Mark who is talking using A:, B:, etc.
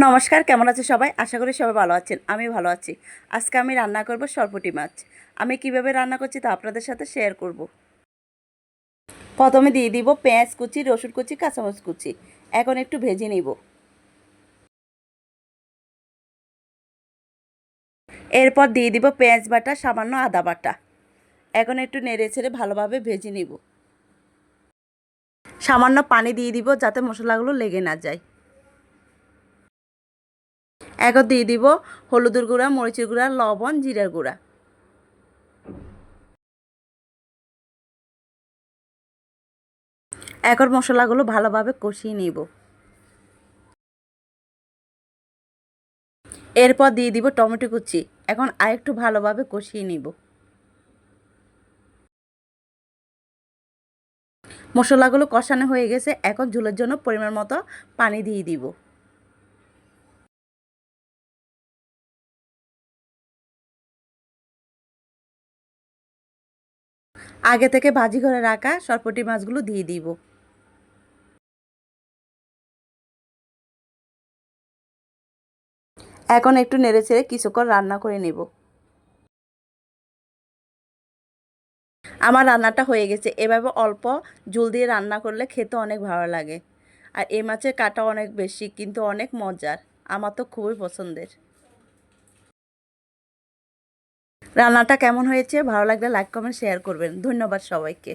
A: নমস্কার, কেমন আছে সবাই? আশা করি সবাই ভালো আছেন। আমি ভালো আছি। আজকে আমি রান্না করব সরপুঁটি মাছ। আমি কিভাবে রান্না করছি তা আপনাদের সাথে শেয়ার করব। প্রথমে দিয়ে দিব পেঁয়াজ কুচি, রসুন কুচি, কাঁচামরিচ কুচি। এখন একটু ভেজে নিব। এরপর দিয়ে দিব পেঁয়াজ বাটা, সামান্য আদা বাটা। এখন একটু নেড়ে ছেড়ে ভালোভাবে ভেজে নিব। সামান্য পানি দিয়ে দিব যাতে মশলাগুলো লেগে না যায়। এখন দিয়ে দিব হলুদের গুঁড়া, মরিচের গুঁড়া, লবণ, জিরার গুঁড়া। এখন মশলাগুলো ভালোভাবে কষিয়ে নিব। এরপর দিয়ে দিব টমেটো কুচি। এখন আরেকটু ভালোভাবে কষিয়ে নিব। মশলাগুলো কষানো হয়ে গেছে। এখন ঝোলের জন্য পরিমাণ মতো পানি দিয়ে দিব। আগে থেকে ভাজি করে রাখা সরপুঁটি মাছগুলো দিয়ে দিব। এখন একটু নেড়েচেড়ে কিছুক্ষণ রান্না করে নেব। আমার রান্নাটা হয়ে গেছে। এভাবে অল্প ঝোল দিয়ে রান্না করলে খেতে অনেক ভালো লাগে। আর এই মাছের কাঁটা অনেক বেশি, কিন্তু অনেক মজার। আমার তো খুবই পছন্দের। রান্নাটা কেমন হয়েছে? ভালো লাগলে লাইক কমেন্ট শেয়ার করবেন। ধন্যবাদ সবাইকে।